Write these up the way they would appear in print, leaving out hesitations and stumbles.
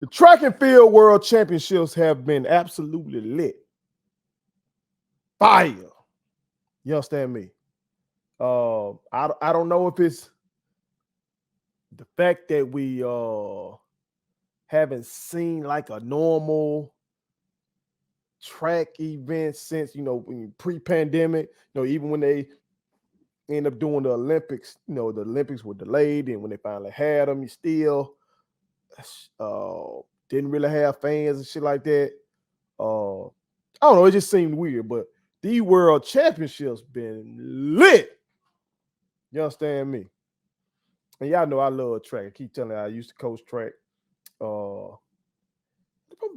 The track and field world championships have been absolutely lit. Fire. You understand me? I don't know if it's the fact that we haven't seen like a normal track event since, pre-pandemic. Even when they end up doing the Olympics, the Olympics were delayed, and when they finally had them, you still didn't really have fans and shit like that. I don't know, it just seemed weird, but the world championships been lit. You understand me? And y'all know I love track. I keep telling you I used to coach track.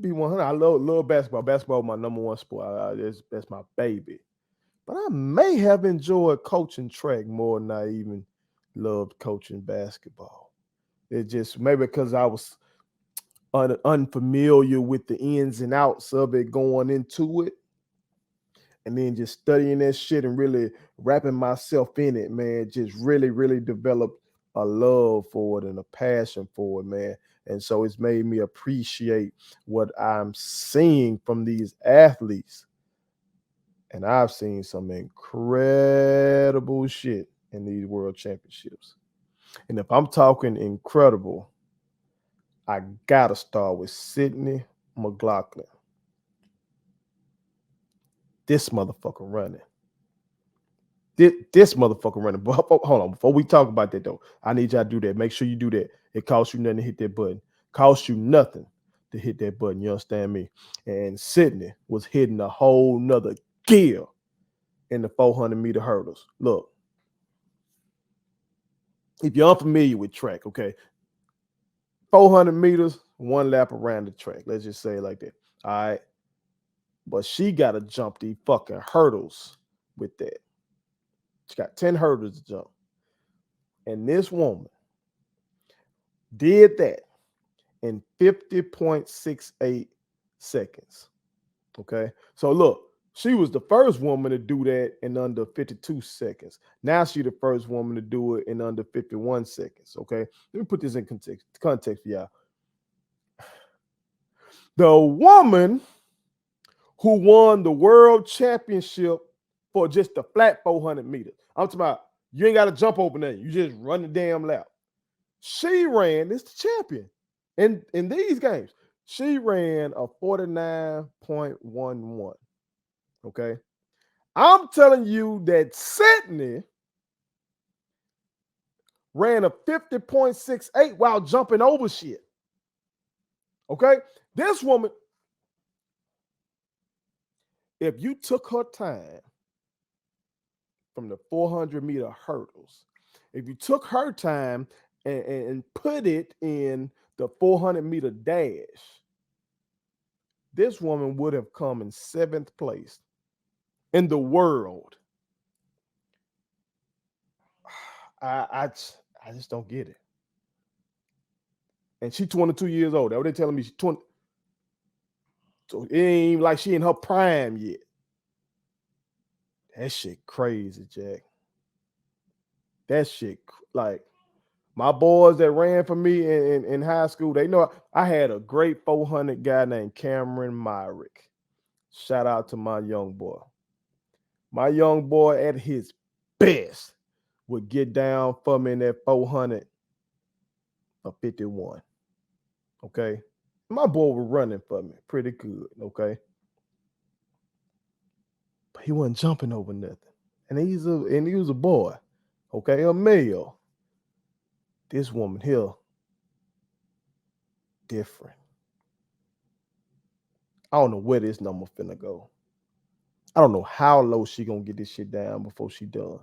Be 100. I love basketball. Basketball is my number one sport. That's my baby. But I may have enjoyed coaching track more than I even loved coaching basketball. It just maybe because I was unfamiliar with the ins and outs of it going into it, and then just studying that shit and really wrapping myself in it, man. Just really, really developed a love for it and a passion for it, man. And so it's made me appreciate what I'm seeing from these athletes. And I've seen some incredible shit in these world championships. And if I'm talking incredible, I gotta start with Sydney McLaughlin. This motherfucker running. This motherfucker running. But hold on, before we talk about that though, I need y'all to do that. Make sure you do that. It costs you nothing to hit that button. Costs you nothing to hit that button. You understand me? And Sydney was hitting a whole nother gear in the 400-meter hurdles. Look, if you're unfamiliar with track, okay, 400 meters, one lap around the track. Let's just say it like that. All right. But she got to jump these fucking hurdles with that. She got 10 hurdles to jump. And this woman did that in 50.68 seconds. Okay. So look, she was the first woman to do that in under 52 seconds. Now she's the first woman to do it in under 51 seconds. Okay. Let me put this in context for y'all. The woman who won the world championship for just the flat 400 meters. I'm talking about you ain't got to jump over there. You just run the damn lap. She ran, this the champion in these games. She ran a 49.11. Okay. I'm telling you that Sydney ran a 50.68 while jumping over shit. Okay. This woman, if you took her time from the 400-meter hurdles, if you took her time and put it in the 400-meter dash, this woman would have come in 7th place in the world. I just don't get it. And she's 22 years old. That's what they're telling me. She's 20. So it ain't even like she in her prime yet. That shit crazy, Jack. That shit, like, my boys that ran for me in high school, they know I had a great 400 guy named Cameron Myrick. Shout out to my young boy. My young boy at his best would get down for me in that 400 or 51. Okay. My boy was running for me pretty good. Okay. But he wasn't jumping over nothing. And he was a boy. Okay, a male. This woman here, different. I don't know where this number finna go. I don't know how low she gonna get this shit down before she done.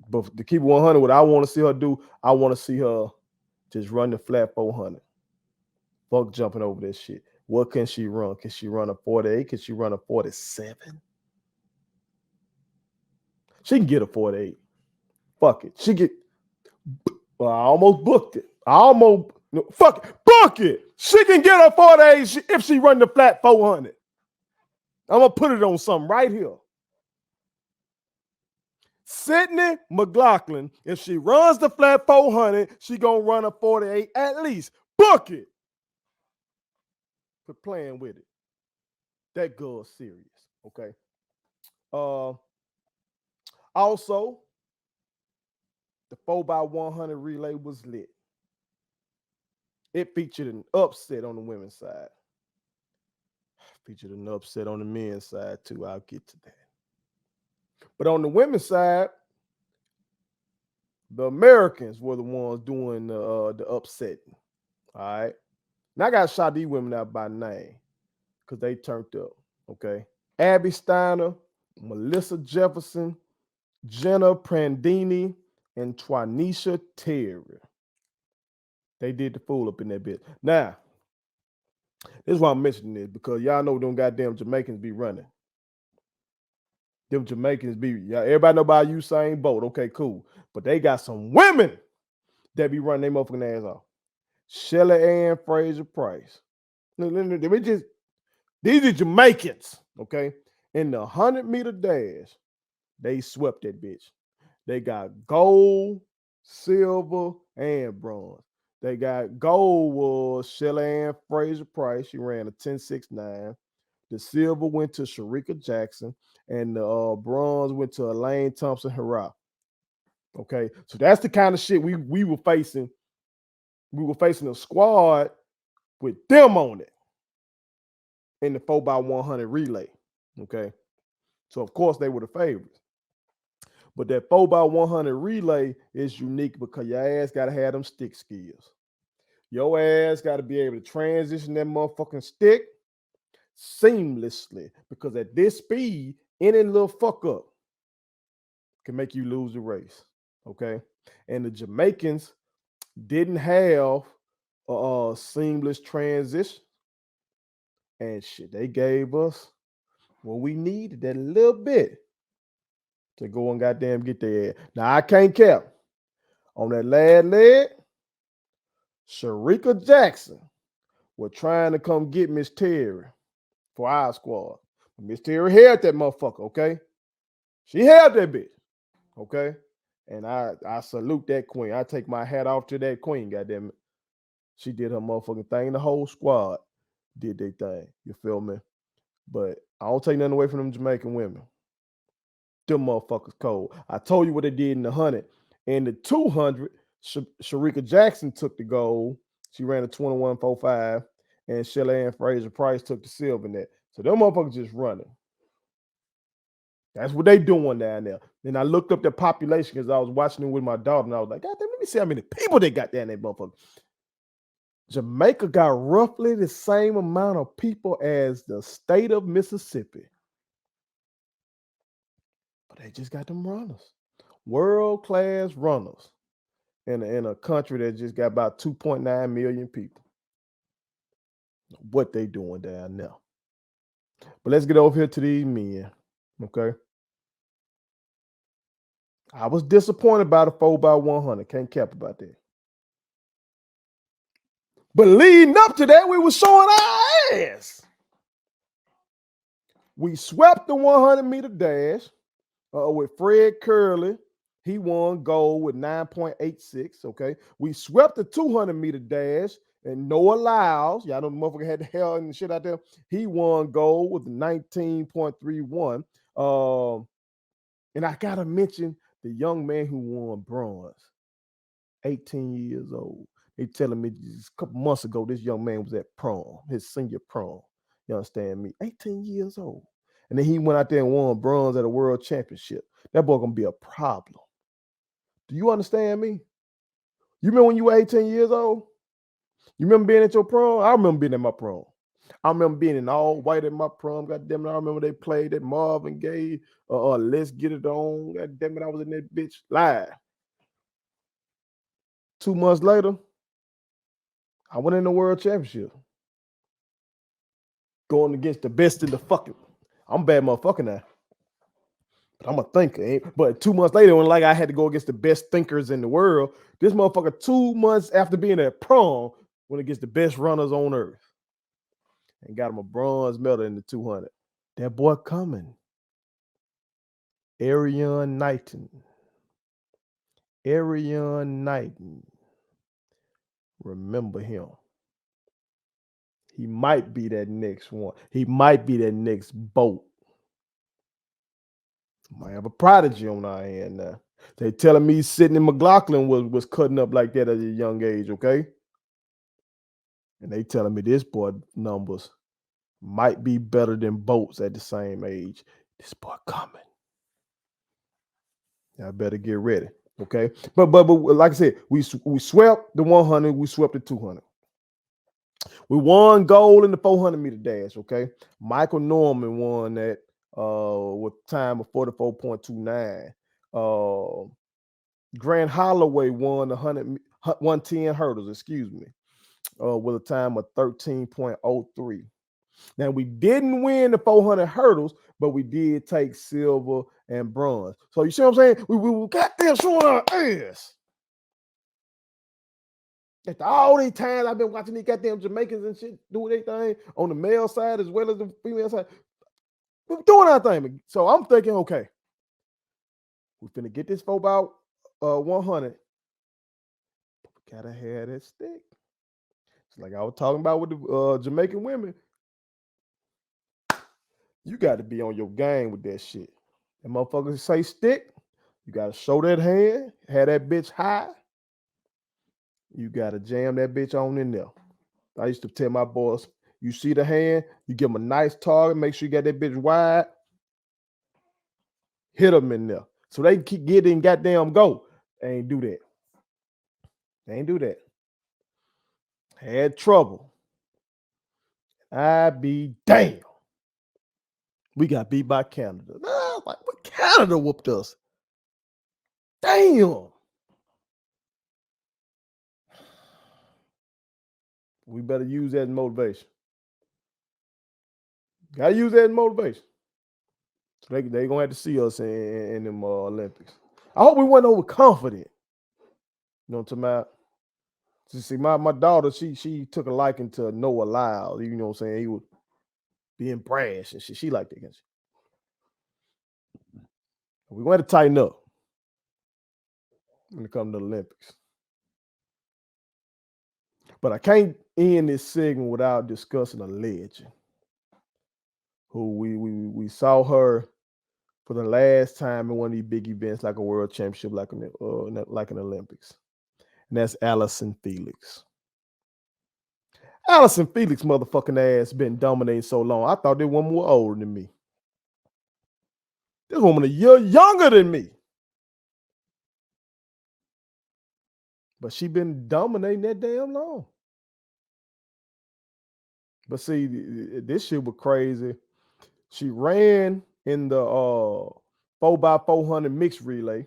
But to keep 100, what I want to see her do, I want to see her just run the flat 400. Fuck jumping over this shit. What can she run? Can she run a 48? Can she run a 47? She can get a 48. Fuck it. Well, I almost booked it. Fuck it. Book it. She can get a 48 if she run the flat 400. I'm going to put it on something right here. Sydney McLaughlin, if she runs the flat 400, she going to run a 48 at least. Book it. Quit playing with it. That girl's serious. Okay. Uh, Also, the 4x100 relay was lit. It featured an upset on the women's side. Featured an upset on the men's side too. I'll get to that. But on the women's side, the Americans were the ones doing the upsetting. All right. Now I got to shout these women out by name because they turned up. Okay. Abby Steiner, Melissa Jefferson, Jenna Prandini, and Twanisha Terry. They did the fool up in that bit. Now, this is why I'm mentioning this because y'all know them goddamn Jamaicans be running. Them Jamaicans be, yeah, everybody know about Usain Bolt. Okay, cool. But they got some women that be running their motherfucking ass off. Shelly Ann Fraser Price. These are Jamaicans, okay? In the 100-meter dash, they swept that bitch. They got gold, silver, and bronze. They got gold was Shelly Ann Fraser Price. She ran a 10.69. The silver went to Sharika Jackson, and the bronze went to Elaine Thompson Hurrah. Okay, so that's the kind of shit we were facing. We were facing a squad with them on it in the 4x100 relay. Okay, so of course they were the favorites. But that 4x100 relay is unique because your ass got to have them stick skills. Your ass got to be able to transition that motherfucking stick seamlessly because at this speed, any little fuck up can make you lose the race. Okay. And the Jamaicans didn't have a seamless transition. And shit, they gave us what we needed that little bit to go and goddamn get there. Now, I can't cap. On that last leg, Sharika Jackson was trying to come get Miss Terry for our squad. Miss Terry held that motherfucker, okay? She held that bitch, okay? And I salute that queen. I take my hat off to that queen, goddamn it. She did her motherfucking thing. The whole squad did their thing. You feel me? But I don't take nothing away from them Jamaican women. Them motherfuckers cold. I told you what they did in the 100. In the 200, Sharika Jackson took the gold. She ran a 21.45, and Shelly Ann Fraser Price took the silver in that. So them motherfuckers just running. That's what they doing down there. Then I looked up the population because I was watching it with my daughter, and I was like, God damn, let me see how many people they got down there, motherfucker. Jamaica got roughly the same amount of people as the state of Mississippi. But they just got them runners. World-class runners in a country that just got about 2.9 million people. What they doing down there. But let's get over here to these men, okay? I was disappointed by the 4x100. Can't cap about that. But leading up to that, we were showing our ass. We swept the 100-meter dash with Fred Curley. He won gold with 9.86, okay? We swept the 200-meter dash, and Noah Lyles, y'all know the motherfucker had the hell and shit out there. He won gold with 19.31. And I got to mention the young man who won bronze, 18 years old. They telling me just a couple months ago, this young man was at prom, his senior prom. You understand me? 18 years old. And then he went out there and won bronze at a world championship. That boy gonna be a problem. Do you understand me? You remember when you were 18 years old? You remember being at your prom? I remember being at my prom. I remember being in all white at my prom. God damn it, I remember they played that Marvin Gaye, Let's Get It On. God damn it, I was in that bitch live. 2 months later, I went in the world championship. Going against the best in the fucking. I'm a bad motherfucker now. But I'm a thinker. But 2 months later, when like I had to go against the best thinkers in the world, this motherfucker 2 months after being at prom went against the best runners on earth. And got him a bronze medal in the 200. That boy coming. Arian Knighton. Arian Knighton. Remember him. He might be that next one. He might be that next boat. Might have a prodigy on our hand now. They telling me Sidney McLaughlin was cutting up like that at a young age, okay? And they telling me this boy numbers might be better than Boats at the same age. This boy coming. I better get ready, okay? But like I said, we swept the 100, we swept the 200. We won gold in the 400 meter dash, okay? Michael Norman won that with time of 44.29. Grant Holloway won the 110 hurdles, excuse me, with a time of 13.03. Now, we didn't win the 400 hurdles, but we did take silver and bronze. So you see what I'm saying? We goddamn showing our ass. After all these times I've been watching these goddamn Jamaicans and shit do their thing on the male side as well as the female side, we're doing our thing. So I'm thinking, okay, we're finna get this for about 100. Gotta have that stick. It's like I was talking about with the Jamaican women. You got to be on your game with that shit. And motherfuckers say stick, you got to show that hand, have that bitch high. You got to jam that bitch on in there. I used to tell my boys, you see the hand, you give them a nice target, make sure you got that bitch wide, hit them in there. So they keep getting goddamn go. They ain't do that. They ain't do that. Had trouble. I be damn. We got beat by Canada. Like, what Canada whooped us? Damn. We better use that as motivation. Gotta use that as motivation. So they gonna have to see us in them Olympics. I hope we went overconfident. You know what I'm talking about? See, my daughter, she took a liking to Noah Lyles. You know what I'm saying? He was being brash and shit. She liked that. We're going to tighten up when it comes to the Olympics. But I can't end this segment without discussing a legend who we saw her for the last time in one of these big events like a world championship, like an Olympics. And that's Allyson Felix. Allyson Felix motherfucking ass been dominating so long. I thought this woman was older than me. This woman a year younger than me. But she been dominating that damn long. But see, this shit was crazy. She ran in the 4x400 mixed relay,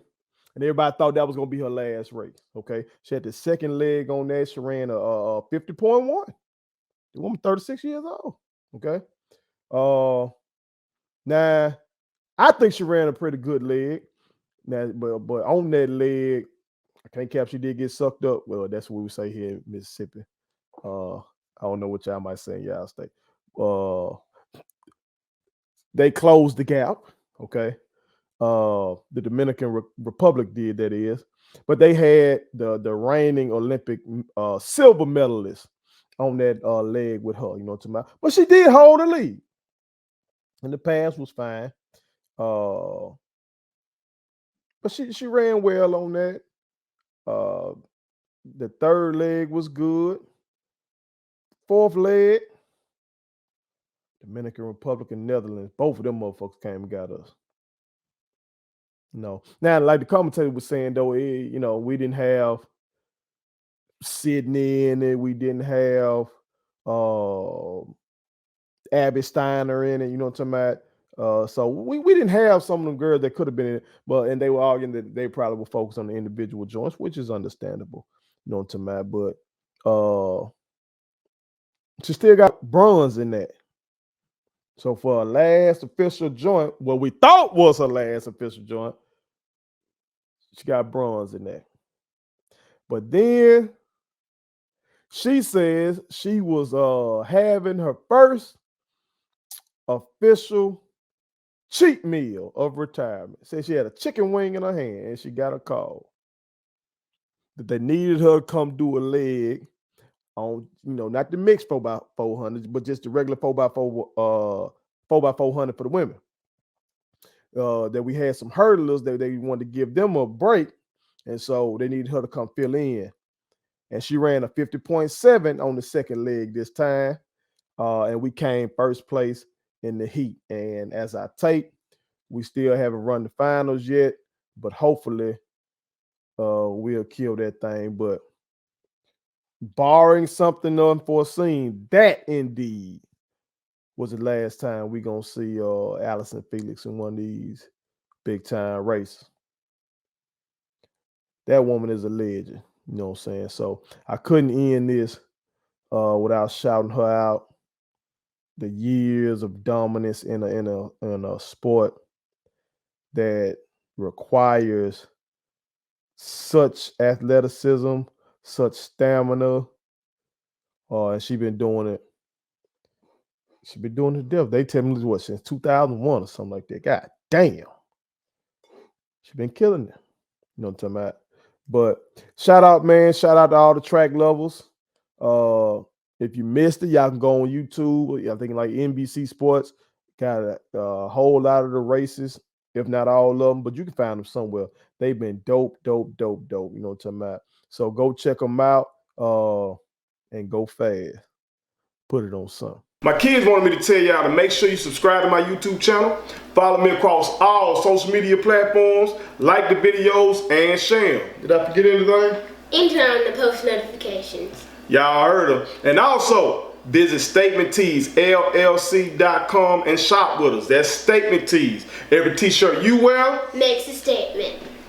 and everybody thought that was gonna be her last race. Okay, she had the second leg on that. She ran a 50.1. The woman 36 years old. Okay, now I think she ran a pretty good leg. Now, but on that leg, I can't cap. She did get sucked up. Well, that's what we say here in Mississippi. I don't know what y'all might say in y'all state. They closed the gap. Okay. The Dominican Republic did, that is, but they had the reigning Olympic silver medalist on that leg with her, you know what I'm talking about? But she did hold the lead. And the pass was fine. But she ran well on that. The third leg was good. Fourth leg, Dominican Republic and Netherlands, both of them motherfuckers came and got us. No. Now, like the commentator was saying, though, we didn't have Sydney in it. We didn't have Abby Steiner in it. You know what I'm talking about? So we didn't have some of them girls that could have been in it, and they were arguing that they probably were focused on the individual joints, which is understandable. You know what I'm talking about? But she still got bronze in that. So for a last official joint, what we thought was her last official joint, she got bronze in that. But then she says she was having her first official cheat meal of retirement. Said she had a chicken wing in her hand and she got a call that they needed her to come do a leg on, not the mixed 4x400s, but just the regular 4x4, 4x400 for the women. That we had some hurdlers that they wanted to give them a break, and so they needed her to come fill in. And she ran a 50.7 on the second leg this time, and we came first place in the heat. And as I tape, we still haven't run the finals yet, but hopefully we'll kill that thing. But barring something unforeseen, that indeed was the last time we gonna see Allyson Felix in one of these big time races. That woman is a legend, you know what I'm saying? So I couldn't end this without shouting her out. The years of dominance in a sport that requires such athleticism, such stamina, and she's been doing it. She's been doing it to death. They tell me what, since 2001 or something like that. God damn, she's been killing it. You know what I'm talking about? But shout out, man. Shout out to all the track lovers. If you missed it, y'all can go on YouTube. I think like NBC Sports got a whole lot of the races, if not all of them, but you can find them somewhere. They've been dope. You know what I'm talking about? So go check them out and go fast. Put it on something. My kids wanted me to tell y'all to make sure you subscribe to my YouTube channel, follow me across all social media platforms, like the videos, and share them. Did I forget anything? And turn on the post notifications. Y'all heard them. And also, visit Statement Tees, LLC.com, and shop with us. That's Statement Tees. Every t-shirt you wear makes a statement.